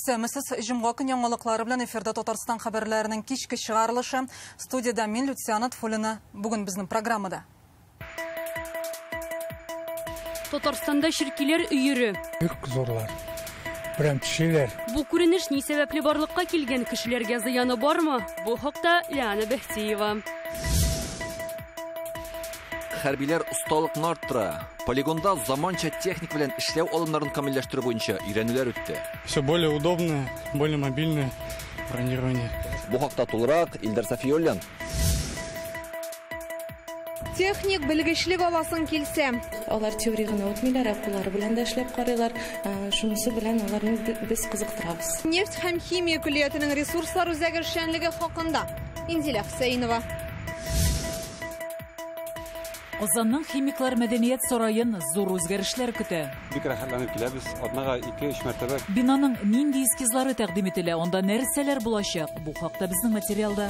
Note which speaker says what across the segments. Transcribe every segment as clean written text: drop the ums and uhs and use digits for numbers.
Speaker 1: Исәмесез җомга көн яңалыклары белән эфирда Татарстан хәбәрләренең кичке чыгарылышы. Студияда мин Люциана Тфулина. Бүген безнең программада.
Speaker 2: Татарстанда ширкиләр өйрө.
Speaker 3: Бик зурлар. Беренчеләр.
Speaker 2: Бу күренеш ни сәбәпле барлыкка килгән кешеләргә зыяны бармы? Бу хакта Лиана Бехтиева.
Speaker 4: Хәрбиләр усталыкны арттыра. Полигонда заманча техник белән эшләү алымнарын камилләштерү буенча өйрәнүләр үтте.
Speaker 3: Все более удобное, более мобильное бронирование.
Speaker 4: Бу хакта тулырак Илдар Сафиуллин.
Speaker 5: Техник белгечлек аласын килсә.
Speaker 6: Алар теорияны үтмиләр, куллары белән дә эшләп карыйлар. Шунысы белән аларны без кызыктырабыз.
Speaker 5: Нефть һәм химия күлиятының ресурслар үзәге эшчәнлеге хакында Инзилә Хусейнова.
Speaker 7: Казанның химиклар мәдәният сарайын зур үзгәрешләр көтә.
Speaker 8: Бик рәхәтләнеп киләбез. Атнага 2-3 мәртәбә.
Speaker 7: Бинаның нинди эскизлары тәкъдим ителә, анда нәрсәләр булачак? Бу хакта безнең материалда.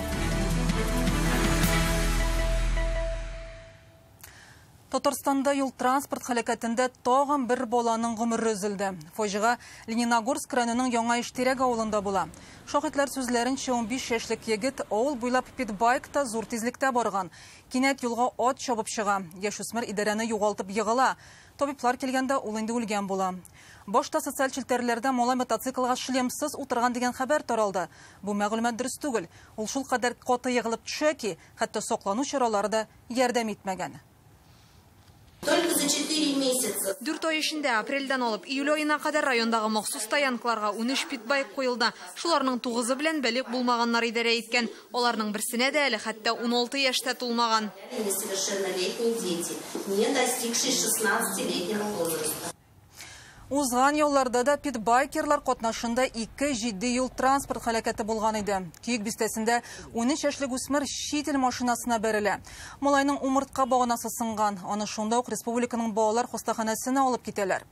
Speaker 1: Татарстанда юл транспорт хәрәкәтендә тагын бер баланың гомере өзелде. Фаҗига Лениногорск районының Яңа Иштирәк авылында була. Шаһитлар сүзләренчә 15 яшьлек егет авыл буйлап питбайкта зур тизлектә барган. Кинәт юлга ат чабып чыга. Яшүсмер идарәне югалтып егыла. Табиблар килгәндә ул инде үлгән була. Башта социаль челтәрләрдә малай мотоциклга шлемсыз утырган дигән хәбәр таралды. Бу мәгълүмат дөрес түгел. Ул шул кадәр каты егылып төшә ки, хәтта саклану чаралары да ярдәм итмәгән.
Speaker 5: Только за 4 месяца. 4 ай эчендә апрельдән алып июль аена кадәр райондагы махсус стоянкаларга 13 питбайк куелды. Шуларның 9-ы белән бәлик булмаганнар идарә иткән. Аларның берсенә дә әле хәтта 16 яшьтә тулмаган.
Speaker 9: Несовершеннолетние дети, не достигшие 16-летнего возраста.
Speaker 1: Узган елларда да питбайкерлар катнашында 2 җитди юл транспорт хәрәкәте булган иде. Киек бистәсендә 13 яшьлек үсмер чит ил машинасына бәрелә. Малайның умыртка баганасы сынган. Аны шунда ук республиканың балалар хастаханәсенә алып китәләр.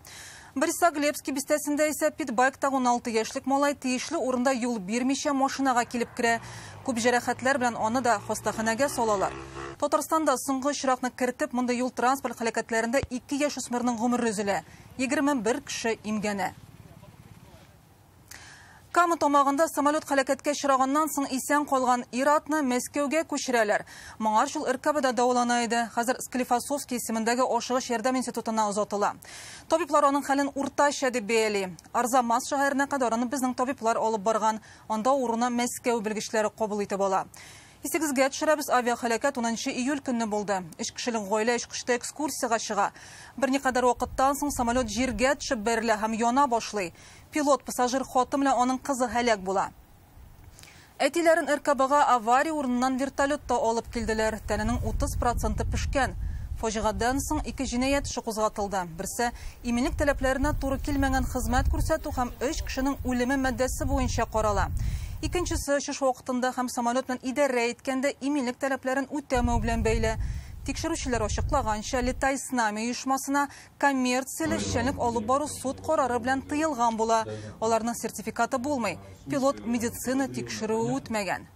Speaker 1: Борисоглебский бистәсендә исә питбайкта 16 яшьлек малай тиешле урында юл бирмичә машинага килеп керә. Күп җәрәхәтләр белән аны да хастаханәгә салалар. Татарстанда соңгы очракны кертеп, монда юл транспорт хәрәкәтләрендә 2 яшь үсмернең гомере өзелә. 21 кеше имгәнә. Кама тамагында самолет хәрәкәткә очраганнан соң исән калган ир-атны Мәскәүгә күчерәләр. Моңар шул РКБда дәвалана иде. Хәзер Склифосовский исемендәге ашыгыч ярдәм институтына озатыла. Табиблар аның хәлен уртача дип бәяли. Арзамас шәһәренә кадәр аны безнең табиблар алып барган. Анда урына Мәскәү белгечләре кабул итеп ала. Исегезгә төшерәбез, авиахәлакәт 10 июль көнне булды. 3 кешелек гаилә эшкышта экскурсиягә чыга. Берникадәр вакыттан соң самолет җиргә төшеп бәрелә һәм яна башлый. Пилот пассажир хатын белән аның кызы һәлак була. Әтиләрен РКБга авария урыныннан вертолетта алып килделәр. Тәненең 30% пешкән. Фаҗигадан соң 2 җинаять эше кузгатылды. Берсе иминлек таләпләренә туры килмәгән хезмәт күрсәтү һәм 3 кешенең үлеме мәддәсе буенча карала. Икенчесе шуш вакытында һәм самолет белән идарә иткәндә иминлек таләпләрен үтәмәү белән бәйле. Тикшерүчеләр ачыклаганча, Летай с нами оешмасына коммерцияле эшчәнлек алып бару суд карары белән тыелган була. Аларның сертификаты булмый. Пилот медицина тикшерүе үтмәгән.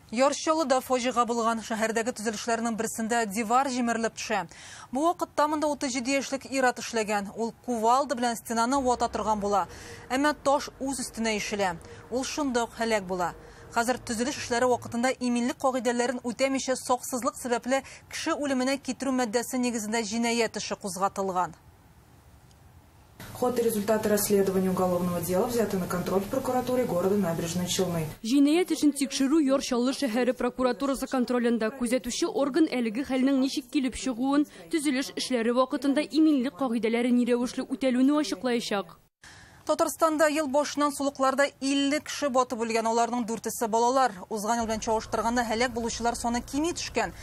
Speaker 1: Яршалыда фаҗига булган шәһәрдәге төзелешләрнең берсендә дивар җимерелеп төшә. Бу вакытта монда 37 яшьлек ир-ат эшләгән. Ул кувалда белән стенаны вата торган була. Әмма таш үз өстенә ишелә. Ул шунда ук һәлак була. Хәзер төзелеш эшләре вакытында иминлек кагыйдәләрен үтәмичә саксызлык сәбәпле кеше үлеменә китерү мәддәсе нигезендә җинаять эше кузгатылган.
Speaker 10: Ход и результаты расследования уголовного дела взяты на контроль в прокуратуре города Набережные Челны.
Speaker 2: Җинаять эшен тикшерү Яршаллы шәһәре прокуратурасы контролендә. Күзәтүче орган әлеге хәлнең ничек килеп чыгуын, төзелеш эшләре вакытында иминлек кагыйдәләре ни рәвешле үтәлүне ачыклаячак.
Speaker 1: Татарстанда ел башыннан сулыкларда 50 кеше батып үлгән, аларның 4-се балалар. Узган ел белән чагыштырганда һәлак булучылар саны кими төшкән.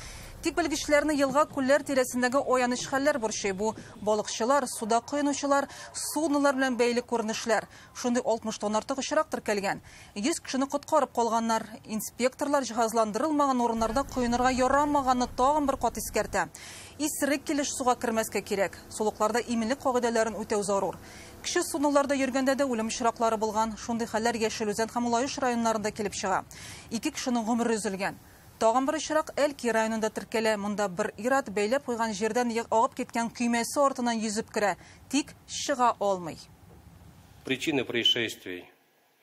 Speaker 1: Тик белгечләрне елга күлләр тирәсендәге аяныч хәлләр борчый. Бу балыкчылар, суда коенучылар, суднолар белән бәйле күренешләр. Шундый 60 тонн артык очрак теркәлгән. 100 кешене коткарып калганнар. Инспекторлар җиһазландырылмаган урыннарда коенырга ярамаганны тагын бер кат искәртә. Исерек килеш суга кермәскә кирәк. Сулыкларда иминлек кагыйдәләрен үтәү зарур. Кеше судноларда йөргәндә дә үлем очраклары булган. Шундый хәлләр Яшел-Үзән һәм Улаеш районнарында килеп чыга. 2 кешенең гомере өзелгән. Тагын бер очрак Әлки районында теркәлә. Монда бер ир-ат бәйләп куйган җирдән агып киткән көймәсе артыннан йөзеп керә, тик чыга алмый.
Speaker 8: Причины происшествий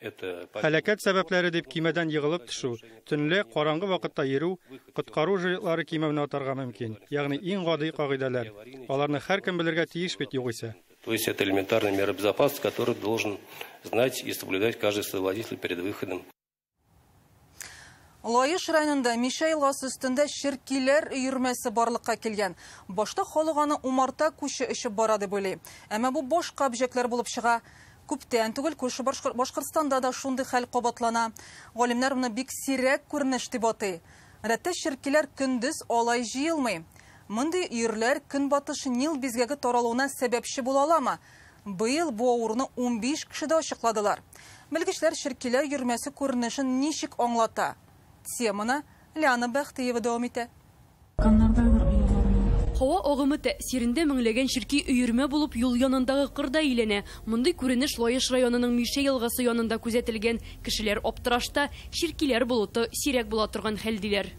Speaker 11: Хәлакәт сәбәпләре дип кимәдән егылып төшү, төнлә караңгы вакытта йөрү, коткару җырыклары кимәвенә атарга мөмкин. Ягъни иң гади кагыйдәләр. Аларны һәркем белергә тиеш бит югыйсә.
Speaker 12: То есть это элементарная мера безопасности, которую должен знать и соблюдать каждый свой водитель перед выходом.
Speaker 1: Лаеш районында Миша елгасы өстендә ширкиләр өйрмәсе барлыкка килгән. Башта халык аны умарта күче эчеп бара дип уйлый. Әмма бу башка объектлар булып чыга. Күптән түгел күрше Башкортстанда да шундый хәл кабатлана. Галимнәр моны бик сирәк күренеш дип атый. Гадәттә ширкиләр көндез алай җыелмый. Мондый өерләр көнбатыш Нил бизгәге таралуына сәбәпче була аламы? Быел бу авыруны 15 кеше дә ачыкладылар. Белгечләр ширкиләр өйрмәсе күренешен ничек аңлата? Теманы Ляна Бәхтиева дәвам итә.
Speaker 2: Һава агымы тәэсирендә меңләгән ширки өйрмә булып юл янындагы кырда әйләнә. Мондый күренеш Лаеш районының Миша елгасы янында күзәтелгән. Кешеләр аптырашта, ширкиләр болыты сирәк була торган хәл диләр.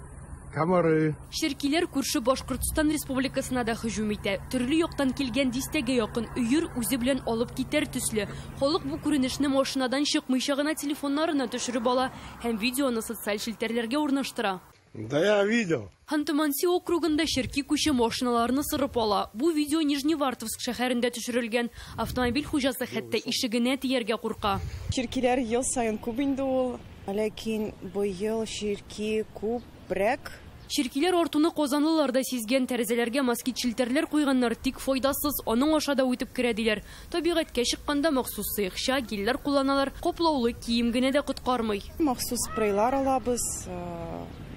Speaker 2: Ширкиләр күрше Башкортстан Республикасына да һөҗүм итә. Төрле яктан килгән дистәгә якын өйр үзе белән алып китәр төсле. Халык бу күренешне машинадан чыкмыйча гына телефоннарына төшереп ала һәм видеоны социаль челтәрләргә урнаштыра.
Speaker 13: Да я видел.
Speaker 2: Ханты-Манси округында ширки күче машиналарны сырып ала. Бу видео Нижневартовск шәһәрендә төшерелгән. Автомобиль хуҗасы хәтта ишегенә тияргә курка.
Speaker 14: Ширкиләр ел саен күп инде ул, ләкин бу ел ширки күпрәк.
Speaker 2: Ширкиләр артуны Казанлылар да сизгән, тәрәзәләргә москит челтәрләр куйганнар, тик файдасыз, аның аша да үтеп керә диләр. Табигатькә чыкканда махсус сыйкча, гилләр кулланалар, каплаулы кием генә дә коткармый.
Speaker 14: Махсус спрейлар алабыз,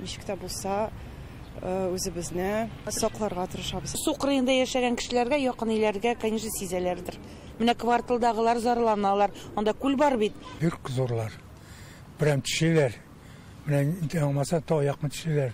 Speaker 14: ничек тә булса, үзебезне сакларга тырышабыз.
Speaker 15: Су кырыенда яшәгән кешеләргә, якын илләргә, конечно, сизәләрдер. Менә кварталдагылар зарланалар, анда күл бар бит.
Speaker 13: Бик зурлар. Прям төшеләр. Менә алмаса таякны төшеләр.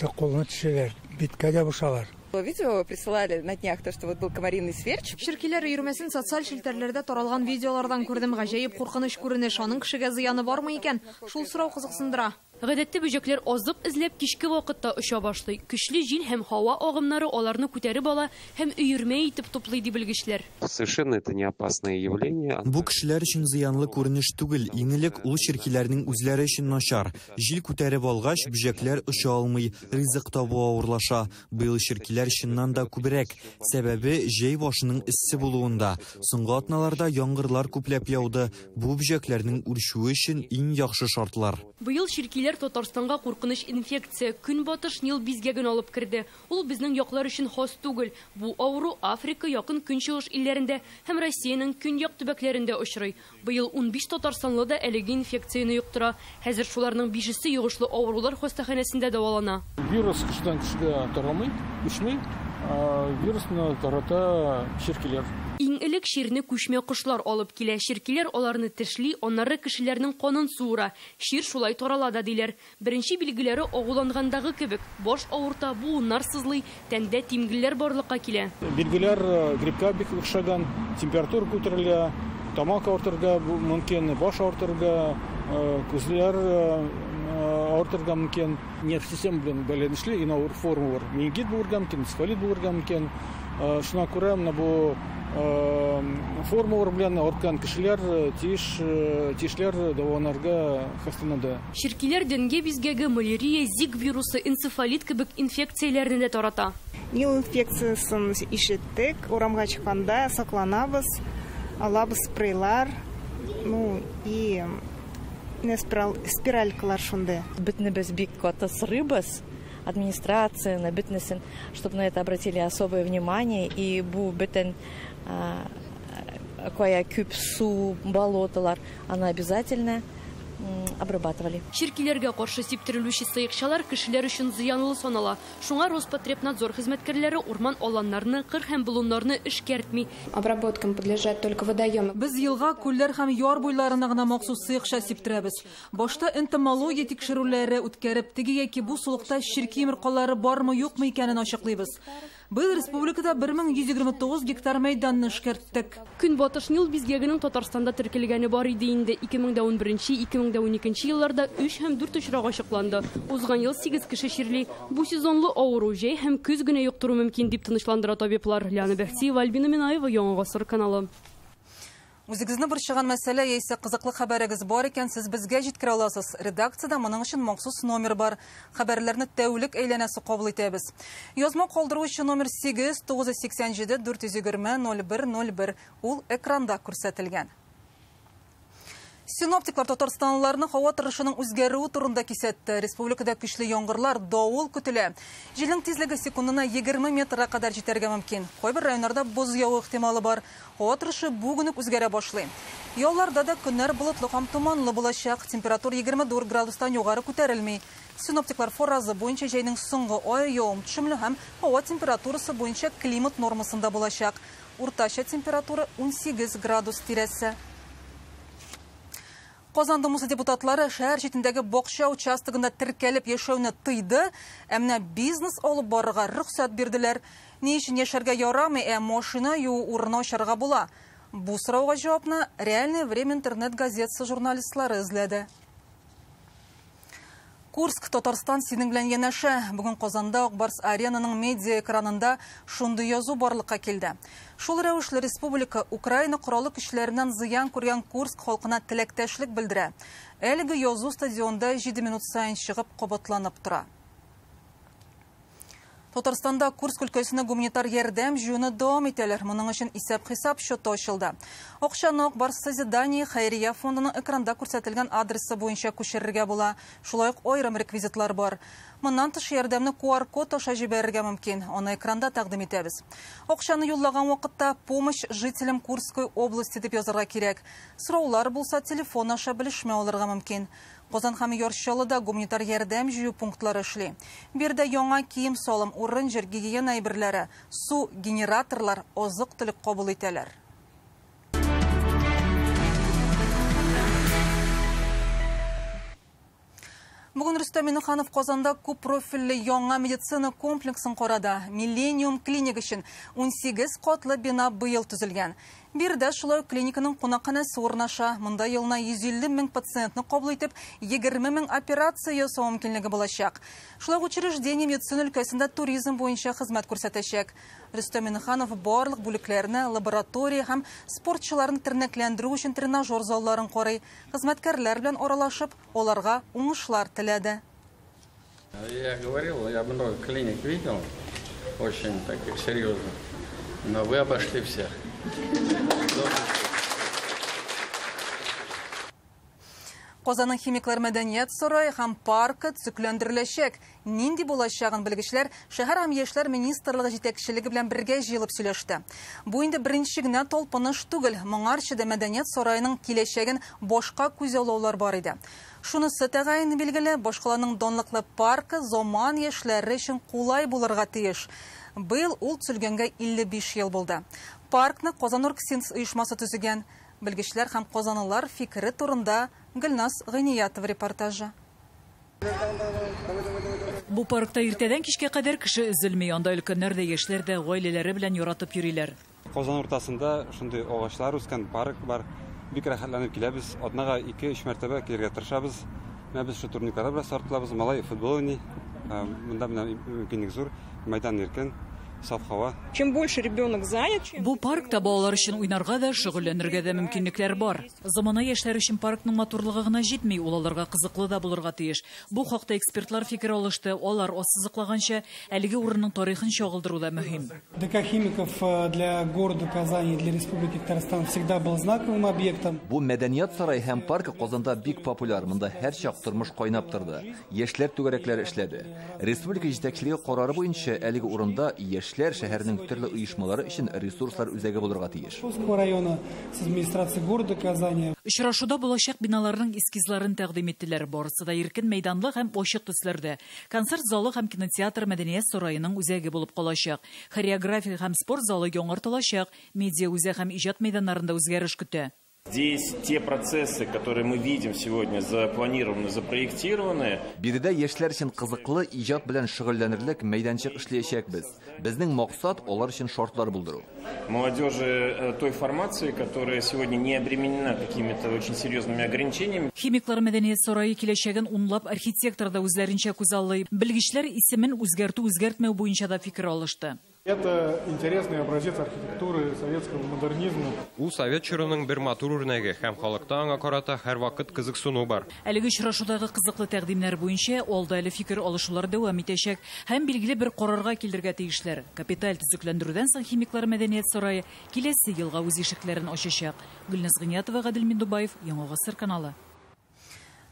Speaker 13: Колны төшеләр, биткә дә бушалар.
Speaker 14: Видео присылали на днях, то что вот был комариный сверч.
Speaker 5: Ширкиләр өйрмәсен социаль челтәрләрдә таралган видеолардан күрдем. Гаҗәеп куркыныч күренеш, аның кешегә зыяны бармы икән? Шул сорау кызыксындыра.
Speaker 2: Гадәттә бөҗәкләр азык эзләп кичке вакытта оча башлый. Көчле җил һәм һава агымнары аларны күтәреп ала һәм өйрмә итеп туплый ди белгечләр.
Speaker 16: Совершенно это не опасное явление.
Speaker 17: Бу кешеләр өчен зыянлы күренеш түгел, иңелек ул ширкиләрнең үзләре өчен начар. Җил күтәреп алгач, бөҗәкләр оча алмый, ризык табу авырлаша. Быел ширкиләр чыннан да күбрәк. Сәбәбе җәй башының иссе булуында. Соңгы атналарда яңгырлар күпләп яуды. Бу бөҗәкләрнең үрчүе өчен иң яхшы шартлар.
Speaker 2: Быел ширкиләр Татарстанга куркыныч инфекция көнбатыш Нил бизгәген алып керде. Ул безнең яклар өчен хас түгел. Бу авыру Африка, якын көнчыгыш илләрендә һәм Россиянең көньяк төбәкләрендә очрый. Быел 15 татарстанлы да әлеге инфекцияны юктыра. Хәзер шуларның 5-се йогышлы авырулар хастаханәсендә дәвалана.
Speaker 18: Вирус кешедән кешегә тарамый, үчмәй, вирусны тарата ширкиләр.
Speaker 2: Иң элек ширне күчмә кошлар алып килә. Ширкиләр аларны тешли, аннары кешеләрнең канын суыра. Шир шулай тарала да диләр. Беренче билгеләре агулангандагы кебек, баш авырта, буыннар сызлый, тәндә тимгелләр барлыкка килә.
Speaker 18: Билгеләр гриппка бик охшаган, температура күтәрелә, тамак авыртырга мөмкин, баш авыртырга, күзләр авыртырга мөмкин. Нерв система белән бәйләнешле инаур форма бар. Менингит булырга мөмкин, энцефалит булырга мөмкин. Шуңа күрә менә бу формалар белән арткан кешеләр тиешләр дәваланырга хасталанды.
Speaker 2: Ширкиләр дәнгә бизгәге малярия, зик вирусы, энцефалит кебек инфекцияләрне дә тарата.
Speaker 14: Нил инфекциясын ишеттек, урамга чыкканда сакланабыз, алабыз спрейлар, и спиралькалар шунда.
Speaker 15: Битнебез бик катысрыбыз. Администрация, битнесен, чтобы на это обратили особое внимание, и бу битен кое күп су, болоталар, она обязательно обрабатывали.
Speaker 2: Ширкиләргә каршы сиптерелүче сыекчалар кешеләр өчен зыянлы санала. Шуңа Роспотребнадзор хезмәткәрләре урман аланнарны, кыр һәм болыннарны эшкәртми.
Speaker 6: Обработкам подлежат только водоемы.
Speaker 1: Без елга, күлләр һәм яр буйларына гына махсус сыекча сиптерәбез. Башта энтомология тикшерүләре үткәреп, теге яки бу сулыкта ширки йомыркалары бармы, юкмы икәнен ачыклыйбыз. Быел республикада 1129 гектар мәйданны эшкәрттек.
Speaker 2: Көнбатыш Нил бизгәгенең Татарстанда теркелгәне бар иде инде. 2011-2012 елларда 3 һәм 4 очрак ачыкланды. Узган ел 8 кеше ширли. Бу сезонлы авыру җәй һәм көз генә юктыру мөмкин дип тынычландыра табиблар. Ляна Бәхтиева, Альбина Минаева, Яңа Гасыр каналы.
Speaker 1: Үзегезне борчыган мәсьәлә яисә кызыклы хәбәрегез бар икән, сез безгә җиткерә аласыз. Редакциядә моның өчен махсус номер бар. Хәбәрләрне тәүлек әйләнәсе кабул итәбез. Язма калдыручы номер 8-987 420 0101. Ул экранда күрсәтелгән. Синоптиклар Татарстанлыларны һава торышының үзгәрүе турында кисәтте. Республикада көчле яңгырлар, давыл көтелә. Җилнең тизлеге секундына 20 метрга кадәр җитәргә мөмкин. Кайбер районнарда боз яву ихтималы бар. Һава торышы бүген үк үзгәрә башлый. Ялларда да көннәр болытлы һәм туманлы булачак. Температура 24 градустан югары күтәрелми. Синоптиклар форазы буенча җәйнең соңгы ае явым-төшемле һәм һава температурасы буенча климат нормасында булачак. Уртача температура 18 градус тирәсе. Казан Думасы депутатлары шәһәр читендәге бакча участогында теркәлеп яшәүне тыйды, әмма бизнес алып барырга рөхсәт бирделәр. Ни өчен яшәргә ярамый, машина юу урыны ачарга була? Бу сорауга җавапны Реальное время интернет газетасы журналистлары эзләде. Курск, Татарстан синең белән янәшә. Бүген Казанда Акбарс аренаның медиа экранында шундый язу барлыкка килде. Шул рәвешле республика Украина кораллы көчләреннән зыян күргән Курск халкына теләктәшлек белдерә. Әлеге язу стадионда 7 минут сайын чыгып кабатланып тора. Татарстанда Курск өлкәсенә гуманитар ярдәм җыюны дәвам итәләр. Моның өчен исәп-хисап счеты ачылды. Акчаны Акбарс Созидание хәйрия фондының экранда күрсәтелгән адресы буенча күчерергә була. Шулай ук аерым реквизитлар бар. Моннан тыш ярдәмне QR-код аша җибәрергә мөмкин. Аны экранда тәкъдим итәбез. Акчаны юллаган вакытта помощь жителям Курской области дип язарга кирәк. Сораулар булса телефон аша белешмә алырга мөмкин. Казан һәм Яршалыда гуманитар ярдәм җыю пунктлары эшли. Бирдә яңа кием салым, урын, җир гигиена әйберләре, су, генераторлар, азык-төлек кабул итәләр. Бүген Рөстәм Миннеханов Казанда күп профильле яңа медицина комплексын карады. Millennium клиник өчен 18 катлы бина быел төзелгән. Бирдә шулай клиниканың кунакханәсе урнаша. Монда елына 150 мең пациентны кабул итеп, 20 мең операция ясау мөмкинлеге булачак. Шулай учреждение медицина өлкәсендә туризм буенча хезмәт күрсәтәчәк. Рөстәм Миннеханов барлык бүлекләрне, лаборатория һәм спортчыларны тернәкләндерү өчен тренажер залларын карый. Хезмәткәрләр белән аралашып, аларга уңышлар теләде.
Speaker 19: Я говорил, я много клиник видел, очень таких серьезных, но вы обошли всех.
Speaker 1: Казанның химиклар мәдәният сарае һәм паркы төзекләндереләчәк. Нинди булачагын белгечләр шәһәр һәм яшьләр министрлыгы җитәкчелеге белән бергә җыелып сөйләште. Бу инде беренче генә талпыныш түгел. Моңарчы да мәдәният сараеның киләчәген башка күзаллаулар бар иде. Шунысы тәгаен билгеле, башкаланың данлыклы паркы заман яшьләре өчен кулай булырга тиеш. Быел ул төзелгәнгә 55 ел булды. Паркны Казан Оргсинтез оешмасы төзегән. Белгечләр һәм казанлылар фикере турында Гөлнас Гыйниятова репортажы.
Speaker 7: Бу паркта иртәдән кичкә кадәр кеше өзелми. Анда өлкәннәр дә, яшьләр дә гаиләләре белән яратып йөриләр.
Speaker 8: Казан уртасында шундый агачлар үскән парк бар. Бик рәхәтләнеп киләбез. Атнага 2-3 мәртәбә килергә тырышабыз. Без шу турникларда белән стартлабыз. Малай футбол уйный. Монда мөмкинлек зур. Мәйдан иркен.
Speaker 14: Чем больше ребенок занят,
Speaker 7: Бу паркта балалар өчен уйнарга да, шөгыльләнергә дә мөмкинлекләр бар. Замана яшьләр өчен паркның матурлыгы гына җитми, ул аларга кызыклы да булырга тиеш. Бу хакта экспертлар фикер алышты. Алар ассызыклаганча, әлеге урынның тарихын чагылдыру да мөһим.
Speaker 20: ДК химиков для города Казани и для Республики Татарстан всегда был знаковым объектом.
Speaker 4: Бу мәдәният сарае һәм паркы Казанда бик популяр. Монда һәр чак тормыш кайнап торды. Яшьләр түгәрәкләре эшләде. Республика җитәкчелеге карары буенча әлеге урында яшьләр шәһәрнең төрле оешмалары өчен ресурслар үзәге булырга тиеш.
Speaker 20: Района с администрацией города Казани.
Speaker 7: Очрашуда булачак биналарның эскизларын тәкъдим иттеләр. Барысы да иркен мәйданлы һәм ачык төсләрдә. Концерт залы һәм кинотеатр мәдәният сараеның үзәге булып калачак. Хореография һәм спорт залы яңартылачак. Медиа үзәк һәм иҗат мәйданнарында үзгәреш көтә.
Speaker 21: Здесь те процессы, которые мы видим сегодня, запланированы, запроектированы.
Speaker 4: Биредә яшьләр өчен кызыклы иҗат белән шөгыльләнерлек мәйданчык эшләячәкбез. Безнең максат алар өчен шартлар булдыру.
Speaker 21: Молодежи той формации, которая сегодня не обременена какими-то очень серьезными ограничениями.
Speaker 7: Химиклар мәдәният сарае киләчәген унлап архитектор да үзләренчә күзаллый. Белгечләр исемен үзгәртү-үзгәртмәү буенча да фикер алышты.
Speaker 18: Это интересный образец архитектуры советского модернизма.
Speaker 3: У совет чорының бер матур үрнәге һәм халыкта аңа карата һәрвакыт кызыксыну бар.
Speaker 7: Әлеге очрашудагы кызыклы тәкъдимнәр буенча алда әле фикер алышулар дәвам итәчәк һәм билгеле бер карарга килергә тиешләр. Капиталь төзекләндерүдән соң химиклар мәдәният сарае киләсе елга үз ишекләрен ачачак. Гөлназ Гыниятова, Гадел Миндубаев, Яңа Гасыр каналы.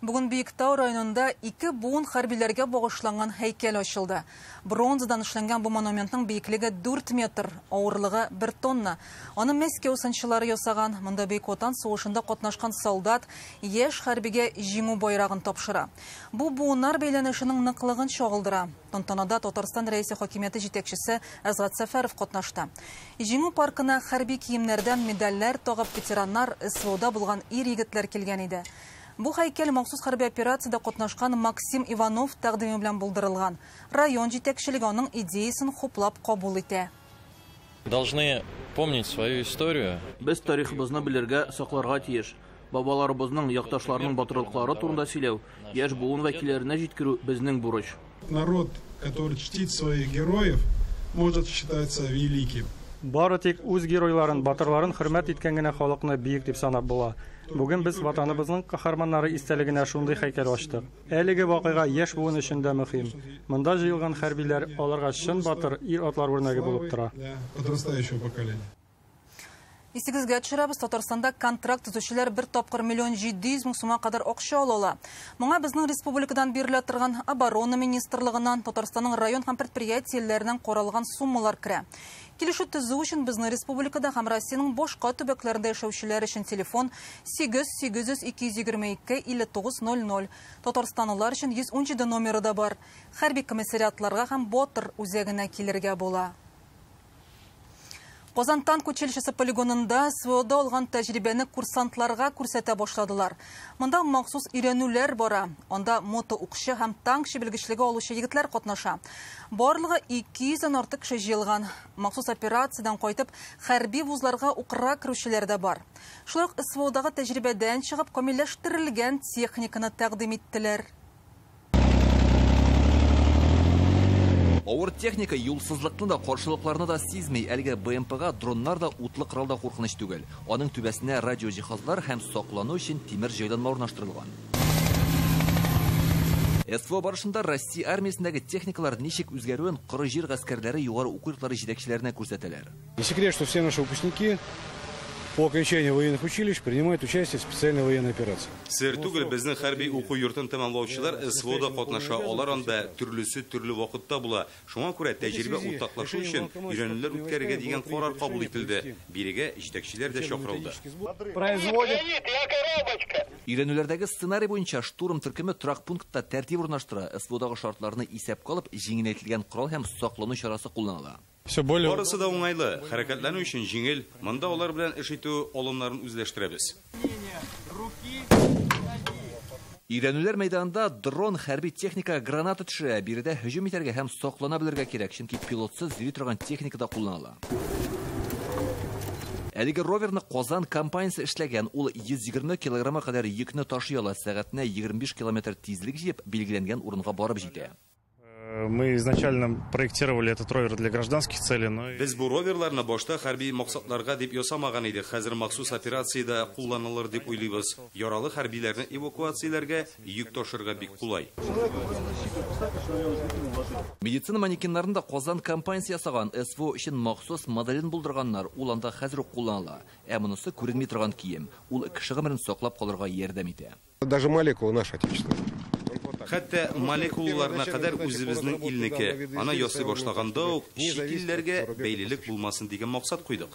Speaker 1: Бүген Биектау районында 2 буын хәрбиләргә багышланган һәйкәл ачылды. Бронзадан эшләнгән бу монументның биеклеге 4 метр, авырлыгы 1 тонна. Аны Мәскәү сынчылары ясаган. Монда Бөек Ватан сугышында катнашкан солдат яшь хәрбигә җиңү байрагын тапшыра. Бу буыннар бәйләнешенең ныклыгын чагылдыра. Тантанада Татарстан рәисе хакимияте җитәкчесе Азат Сәфәров катнашты. Җиңү паркына хәрби киемнәрдән медальләр тагып ветераннар, СВОда булган ир-егетләр килгән иде. Бу һәйкәл махсус хәрби операциядә катнашкан Максим Иванов тәкъдиме белән булдырылган. Район җитәкчелеге аның идеясын хуплап кабул итә.
Speaker 22: Должны помнить свою историю.
Speaker 23: Без тарихыбызны белергә, сакларга тиеш. Бабаларыбызның, якташларның батырлыклары турында сөйләү, яшь буын вәкилләренә җиткерү безнең бурыч.
Speaker 24: Народ, который чтит своих героев, может считаться великим.
Speaker 11: Бары тик үз геройларын, батырларын хөрмәт иткән генә халыкны биек дип санап була. Бүген без ватаныбызның каһарманнары истәлегенә шундый һәйкәл ачтык. Әлеге вакыйга яшь буын өчен дә мөһим. Монда җыелган хәрбиләр аларга чын батыр ир-атлар үрнәге булып тора.
Speaker 24: Подрастающего поколения.
Speaker 1: Исегезгә төшерәбез, Татарстанда контракт төзүчеләр 1 тапкыр 1,7 миллион сумга кадәр акча алалар. Моңа безнең республикадан бирелә торган оборона министрлыгыннан, Татарстанның район һәм предприятиеләреннән каралган суммалар керә. Килешү төзү өчен безнең республикада һәм Россиянең башка төбәкләрендә яшәүчеләр өчен телефон 800-222-5900. Татарстанлылар өчен 117 номеры да бар. Хәрби комиссариатларга һәм Ботыр үзәгенә килергә була. Казан танк училищесы полигонында СВОда алган тәҗрибәне курсантларга күрсәтә башладылар. Монда махсус өйрәнүләр бара. Анда мотоукчы һәм танкчы белгечлеге алучы егетләр катнаша. Барлыгы 200-дән артык кеше җыелган. Махсус операциядан кайтып, хәрби вузларга укырга керүчеләр дә бар. Шулай ук СВОдагы тәҗрибәдән чыгып, камилләштерелгән техниканы тәкъдим иттеләр.
Speaker 4: Авыр техника юлсызлыкны да, каршылыкларны да сизмей, әлегә БМПга дроннар да утлы коралда куркыныч түгел. Аның түбәсенә радиоҗиһазлар һәм саклану өчен тимер җайланма урнаштырылган. СВО барышында Россия армиясендәге техникалар ничек үзгәрүен коры җир гаскәрләре югары уку йортлары җитәкчеләренә күрсәтәләр.
Speaker 18: Не секрет, что все наши выпускники по окончании военных училищ принимают участие в специальной военной операции.
Speaker 25: Сер түгел безнең хәрби уку йортын тәмамлаучылар СВОда катнаша, алар анда төрлесе төрле вакытта була. Шуңа күрә тәҗрибә уртаклашу өчен өйрәнүләр үткәрергә дигән карар кабул ителде. Бирегә җитәкчеләр дә чакырылды.
Speaker 4: Өйрәнүләрдәге сценарий буенча штурм төркеме торак пунктта тәртип урнаштыра, СВОдагы шартларны исәпкә алып, җиңеләйтелгән корал һәм саклану чарасы кулланыла.
Speaker 25: Барысы да уңайлы, хәрәкәтләнү өчен җиңел. Монда алар белән эш итү алымнарын үзләштерәбез.
Speaker 4: Өйрәнүләр мәйданында дрон хәрби техника граната төшерә, биредә һөҗүм итәргә һәм саклана белергә кирәк, чөнки пилотсыз йөри торган техника да кулланыла. Әлеге роверны Казан компаниясе эшләгән, ул 120 килограмма кадәр йөкне ташый ала, сәгатенә 25 км тизлек җыеп, билгеләнгән урынга барып җитә.
Speaker 26: Мы изначально проектировали этот ровер для гражданских целей, но...
Speaker 25: Без бу роверларны башта хәрби максатларга дип ясамаган идек. Хәзер махсус операциядә кулланылыр дип уйлыйбыз. Яралы хәрбиләрне эвакуацияләргә, йөк ташырга бик кулай.
Speaker 4: Медицина манекеннарында Казан компаниясе ясаган СВО өчен махсус моделен булдырганнар, ул анда хәзер үк кулланыла. Монысы күренми торган кием. Ул кеше гомерен саклап калырга ярдәм итә.
Speaker 27: Даже молекулы наши отечественные.
Speaker 25: Хәтта молекулаларына кадәр үзебезнең илнеке. Ана ясый башлаганда ук чит илләргә бәйлелек булмасын дигән максат куйдык.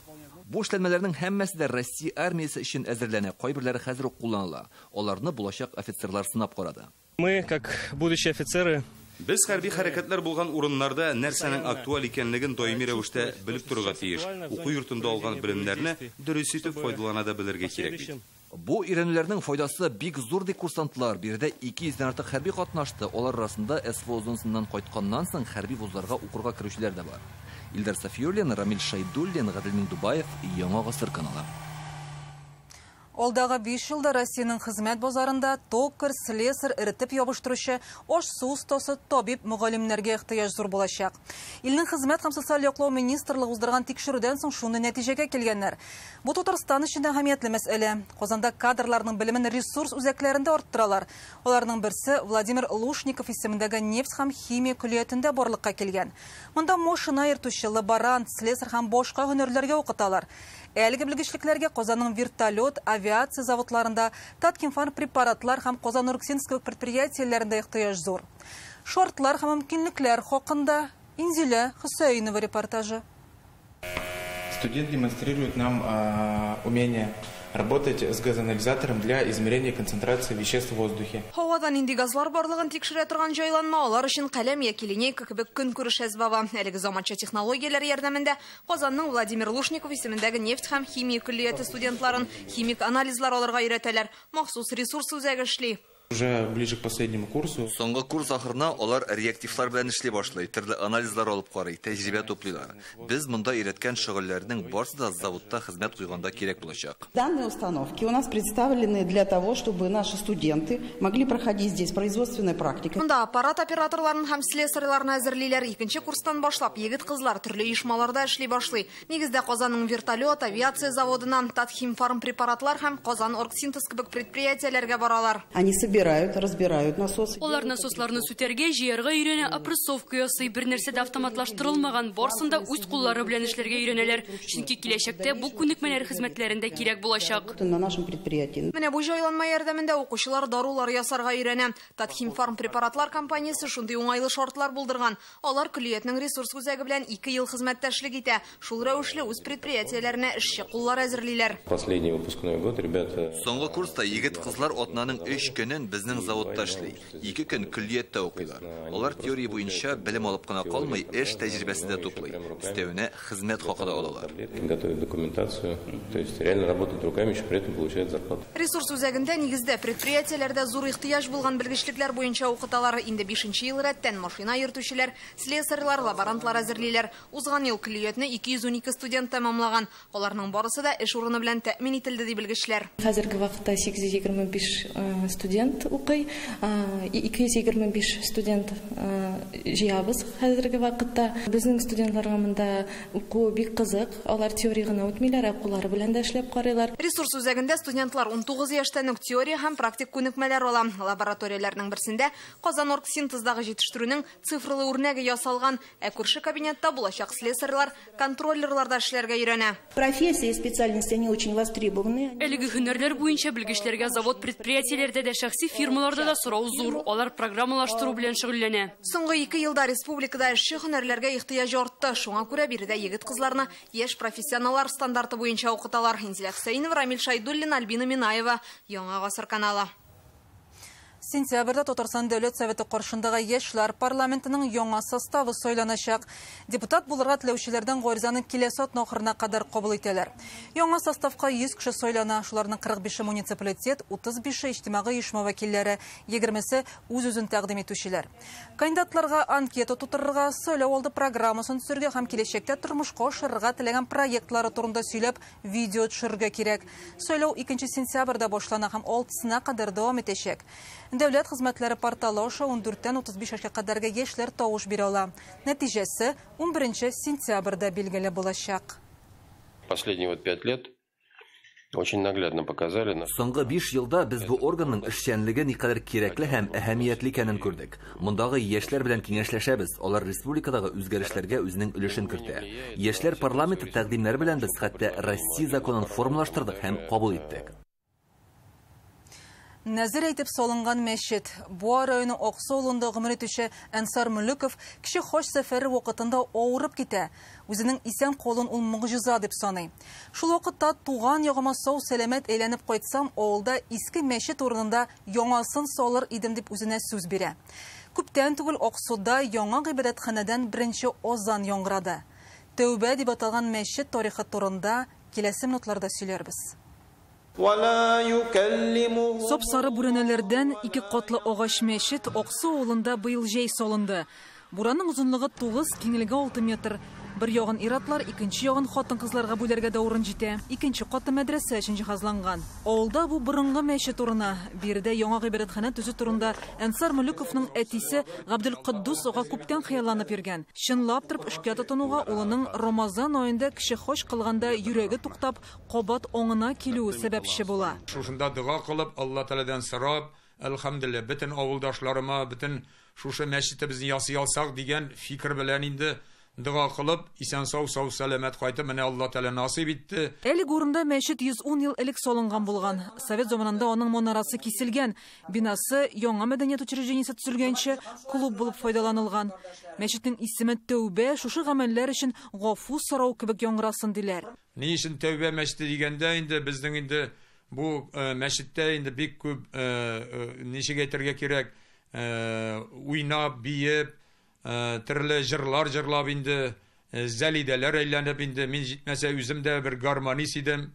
Speaker 4: Бу эшләнмәләрнең һәммәсе дә Россия армиясе өчен әзерләнә, кайберләре хәзер үк кулланыла. Аларны булачак офицерлар сынап карады.
Speaker 26: Мы, как будущие офицеры,
Speaker 25: Без хәрби хәрәкәтләр булган урыннарда нәрсәнең актуаль икәнлеген даими рәвештә белеп торырга тиеш. Уку йортында алган белемнәрне дөрес итеп файдалана да белергә кирәк бит.
Speaker 4: Бу өйрәнүләрнең файдасы бик зур ди курсантлар. Биредә 200-дән артык хәрби катнашты. Алар арасында СВО зонасыннан кайтканнан соң хәрби вузларга укырга керүчеләр дә бар. Илдар Сафиуллин, Рамил Шайдуллин, Гадел Миндубаев, Яңа Гасыр каналы.
Speaker 1: Олдағы 5 жылда Россияның қызмет базарында токар, слесар, ірітіп ябыштырышы, ош су ұстасы табип мұғалімлерге ихтияж зор болашақ. Илнің қызмет һәм социаль яклау министрлыгы уздырган тикшерүдән соң шуны нәтижеге келгәннәр. Бу Татарстан өчен әһәмиятле мәсьәлә. Казанда кадрларның белемен ресурс үзәкләрендә арттыралар. Аларның берсе Владимир Лушников исемендәге нефть һәм химия күлиятендә барлыкка килгән. Монда машина йөртүче, лаборант, слесар һәм башка һөнәрләргә укыталар. Әлеге белгечлекләргә Казанның вертолет, авиация заводларында, Таткинфарм препаратлар һәм Казан-Урксинск предприятиеләрендә ихтияж зур. Шартлар һәм мөмкинлекләр хакында Инзилә Хөсәйнова репортажы.
Speaker 5: Студент демонстрирует нам умение работать с газоанализатором для измерения концентрации веществ в воздухе.
Speaker 9: Һавадан инде газлар барлыгын тикшерә торган җайланма алар өчен каләм яки линейка кебек көнкүреш әзбаба. Әлеге заманча технологияләр ярдәмендә Казанның Владимир Лушников исемендәге нефть һәм химия күллияте студентларын химик анализлар алырга өйрәтәләр. Махсус ресурс үзәге эшли.
Speaker 5: Уже ближе к последнему курсу.
Speaker 4: Соңгы курс ахырына алар реактивлар белән эшли башлый, төрле анализлар алып карый, тәҗрибә туплыйлар. Без монда өйрәткән шөгыльләрнең барысы да заводта хезмәт куйганда кирәк булачак.
Speaker 10: Данные установки у нас представлены для того, чтобы наши студенты могли проходить здесь производственной практикой.
Speaker 9: Монда аппарат операторларын һәм слесарьларны әзерлиләр. Икенче курстан башлап егет-кызлар төрле оешмаларда эшли башлый. Нигездә Казанның вертолет, авиация заводынан Таткинфарм препаратлар һәм Казан-Оргсинтез кебек предприятиеләргә баралар.
Speaker 10: Они разбирают насосы.
Speaker 2: Олар насосларны сүтәргә, җыярга өйрәнә, опрессовка ясый, бер нәрсә дә автоматлаштырылмаган, барсында үз куллары белән эшләргә өйрәнәләр. Чөнки киләчәктә бу күнекмәләр хезмәтләрендә кирәк булачак.
Speaker 10: На нашем предприятии.
Speaker 9: Менә бу җайланма ярдәмендә укучылар дарулар ясарга өйрәнә. Таткинфарм препаратлар компаниясе шундый уңайлы шартлар булдырган. Алар күлиятның ресурс үзәге белән 2 ел хезмәттәшлек итә. Шул рәвешле үз предприятиеләренә эшче куллар әзерлиләр.
Speaker 5: Последний выпускной год, ребята.
Speaker 4: Соңгы курста егет-кызлар атнаның 3 көнен безнең заводта эшли. 2 көн күллиятта укыйлар. Алар теория буенча белем алып кына калмый, эш тәҗрибәсен дә туплый. Өстәвенә хезмәт хакы да алалар.
Speaker 5: Готовят документацию, то есть реально работают руками, еще при этом получают зарплату.
Speaker 9: Ресурс үзәгендә нигездә предприятиеләрдә зур ихтияж булган белгечлекләр буенча укыталар. Инде 5нче ел рәттән машина йөртүчеләр, слесарьлар, лаборантлар әзерлиләр. Узган ел күллиятне 212 студент тәмамлаган. Аларның барысы да эш урыны белән тәэмин ителде ди белгечләр.
Speaker 6: Хәзерге вакытта 825 студент укый, 225 студент җыябыз хәзерге вакытта. Безнең студентларга монда уку бик кызык. Алар теория гына үтмиләр, куллары белән дә эшләп карыйлар.
Speaker 9: Ресурс үзәгендә студентлар 19 яшьтән үк теория һәм практик күнекмәләр ала. Лабораторияләрнең берсендә Казан-Оргсинтездагы җитештерүнең цифрлы үрнәге ясалган, ә күрше кабинетта булачак слесарьлар, контроллерларда эшләргә өйрәнә.
Speaker 10: Профессии и специальности они очень востребованы.
Speaker 2: Әлеге һөнәрләр буенча белгечләргә завод предприятиеләрдә дә шәхси фирмаларда да сорау зур. Алар программалаштыру белән шөгыльләнә.
Speaker 9: Соңгы 2 елда республикада эшче һөнәрләргә ихтияҗ артты. Шуңа күрә биредә егет-кызларны яшь профессионаллар стандарты буенча укыталар. Инзилә Хөсәйнова, Рамил Шайдуллин, Альбина Минаева, Яңа гасыр каналы.
Speaker 1: Сентябрьдә Татарстан Дәүләт Советы каршындагы яшьләр парламентының яңа составы сайланачак. Депутат булырга теләүчеләрдән гаризаны киләсе атна ахырына кадәр кабул итәләр. Яңа составка 100 кеше сайлана. Шуларның 45-е муниципалитет, 35-е иҗтимагый оешма вәкилләре, 20-се үз-үзен тәкъдим итүчеләр. Кандидатларга анкета тутырырга, сайлау алды программасын төзергә һәм киләчәктә тормышка ашырырга теләгән проектлары турында сөйләп, видео төшерергә кирәк. Сайлау 2 сентябрьдә башлана һәм 6-сына кадәр дәвам итәчәк. Дәүләт хезмәтләре порталы аша 14-тән 35 яшькә кадәрге яшьләр тавыш бирә ала. Нәтиҗәсе 11 сентябрьдә билгеле булачак.
Speaker 3: Последние 5 лет очень наглядно показали.
Speaker 4: Соңгы 5 елда без бу органның эшчәнлеге никадәр кирәкле һәм әһәмиятле икәнен күрдек. Мондагы яшьләр белән киңәшләшәбез. Алар республикадагы үзгәрешләргә үзенең өлешен кертә. Яшьләр парламенты тәкъдимнәре белән без хәтта Россия законын формалаштырдык һәм кабул иттек.
Speaker 1: Нәзір әйтеп салынган мәчет. Буа районы Аксу авылында гомер итүче Әнсар Мөлеков кеше хаҗ сәфәре вакытында авырып китә. Үзенең исән калын ул мөгъҗиза дип саный. Шул вакытта туган ягыма сау сәламәт әйләнеп кайтсам, авылда иске мәчет урынында яңасын салыр идем дип үзенә сүз бирә. Күптән түгел Аксуда яңа гыйбадәтханәдән беренче азан яңгырады. Тәүбә дип аталган мәчет тарихы турында киләсе минутларда сөйләрбез. Сап-сары бүрәнәләрдән 2 катлы агач мәчет Аксу авылында быел җәй салынды. Бураның озынлыгы 9, киңлеге 6 метр. Bir ягын иратлар, икенче ягын хатын-кызларга бүләргә дә урын җитә. Икенче каты мәдрәсә өчен җиһазланган. Авылда бу борынгы мәчет урыны. Биредә яңа гыйбадәтханә төзү турында Әнсар Мөлүковның әтисе Габдулкаддус ага күптән хыялланып йөргән. Чынлап торып эшкә тотынуга улының Рамазан аенда кеше хош кылганда йөрәге туктап, кабат оңына килүе сәбәпче була.
Speaker 8: Шушында дуа кылып, Алла Тәаләдән сорап, әлхәмдүлилләh, бөтен авылдашларыма, бөтен шушы мәчетебезне ясый алсак дигән фикер белән инде дуа кылып, исән сау сәламәт кайтып, менә Алла Тәалә насыйп итте.
Speaker 1: Әлеге урында мәчет 110 ел элек салынган булган. Совет заманында аның монарасы киселгән. Бинасы яңа мәдәният учреждениесе төзелгәнче клуб булып файдаланылган. Мәчетнең исеме Тәүбә шушы гамәлләр өчен гафу сорау кебек яңгырасын диләр.
Speaker 8: Ни өчен Тәүбә мәчете дигәндә инде безнең инде бу мәчеттә инде бик күп ничек әйтергә кирәк, уйнап, биеп, төрле җырлар җырлап инде, зәлидәләр әйләнеп инде, мин җитмәсә үзем дә бер гармонист идем,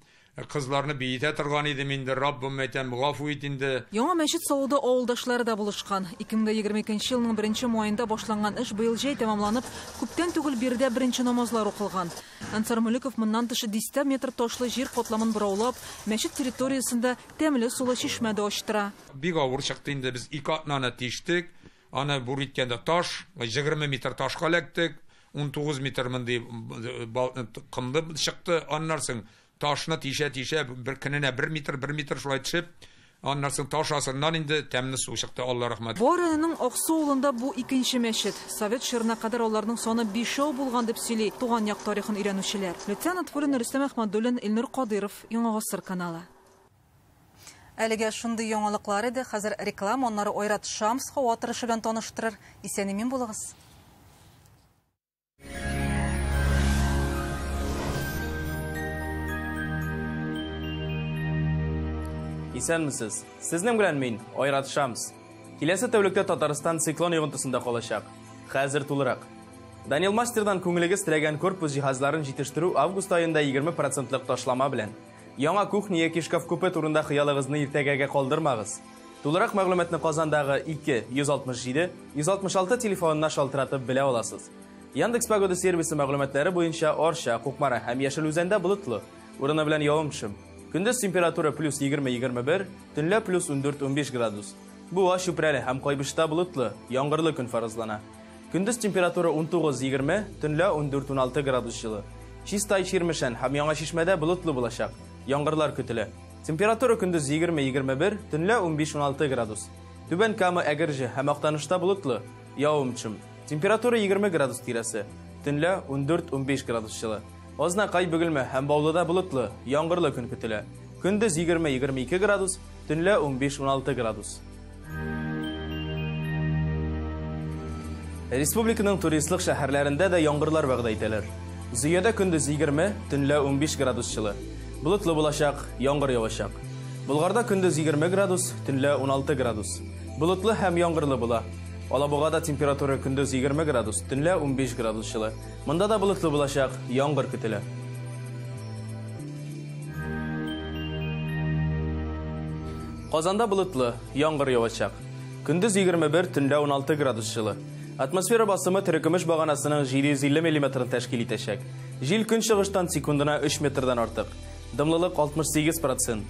Speaker 8: кызларны биетә торган идем инде, Раббым әйтәм, гафу ит инде.
Speaker 1: Яңа мәчет салуда авылдашлары да булышкан. 2022 елның 1 маенда башланган эш быел җәй тәмамланып, күптән түгел биредә беренче намазлар укылган. Әнсар Мөлүков моннан тышы 10 метр ташлы җир катламын бораулап, мәчет территориясендә тәмле сулы чишмә дә ачтыра.
Speaker 8: Бик авыр чыкты инде, без 2 атнаны тиштек. Аны бур иткәндә таш, 20 метр ташка эләктек, 19 метр мондый кымды чыкты. Аннан соң ташны тишә, бер көненә 1 метр шулай төшеп, аннан соң таш астыннан инде тәмле су чыкты, Алла рәхмәт.
Speaker 1: Борының Аксу авылында бу икенче мәчет. Совет чорына кадәр аларның саны 5 булган дип сөйли туган як тарихын өйрәнүчеләр. Лейтенант Фурин Рөстәм Әхмәдуллин, Илнур Кадыров, Яңа Гасыр каналы. Әлегә шундый яңалыклар иде. Хәзер реклама, аннары Ойрат Шамс һава торышы белән таныштырыр. Исән-имин булыгыз.
Speaker 12: Исәнмесез? Сезнең белән мин, Ойрат Шамс. Киләсе тәүлектә Татарстан циклон йогынтысында калачак. Хәзер тулырак. Данил Мастердан күңелегез теләгән корпус җиһазларын җитештерү август аенда 20% ташлама белән. Яңа кухня яки шкаф купе турында хыялыгызны иртәгәгә калдырмагыз. Тулырак мәгълүматны Казандагы 2-167-166 телефонына шалтыратып белә аласыз. Яндекс Погода сервисы мәгълүматлары буенча Орша, Кукмара һәм Яшел үзәндә болытлы, урыны белән явым-төшем. Көндез температура +20-21, төнлә +14-15 градус. Бу Чүпрәле һәм Кайбышта болытлы, яңгырлы көн фаразлана. Көндез температура 19-20, төнлә 14-16 градус җылы. Чистай Чирмешән һәм Яңа Шишмәдә болытлы булачак. Яңгырлар көтелә. Температура көндез 20-21, төнлә 15-16 градус. Түбән Кама, Әгерҗе һәм Актанышта болытлы, явым-төшем. Температура 20 градус тирәсе, төнлә 14-15 градус җылы. Азнакай, Бөгелмә һәм Баулыда болытлы, яңгырлы көн көтелә. Көндез 20-22 градус, төнлә 15-16 градус. Республиканың туристлык шәһәрләрендә дә яңгырлар вәгъдә ителәләр. Зөядә көндез 20, төнлә 15 градус җылы. Болытлы булачак, яңгыр явачак. Болгарда көндез 20 градус, төнлә 16 градус. Болытлы һәм яңгырлы була. Алабугада температура көндез 20 градус, төнлә 15 градус җылы. Монда да болытлы булачак, яңгыр көтелә. Казанда болытлы, яңгыр явачак. Көндез 21, төнлә 16 градус җылы. Атмосфера басымы терекөмеш баганасының 750 мм тәшкил итәчәк. Җил көнчыгыштан секундына 3 метрдан артык. Дымлылык 68%.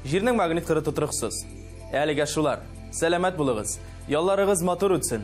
Speaker 12: Җирнең магнит кыры тотрыксыз. Әлегә шулар. Сәламәт булыгыз. Ялларыгыз матур үтсен.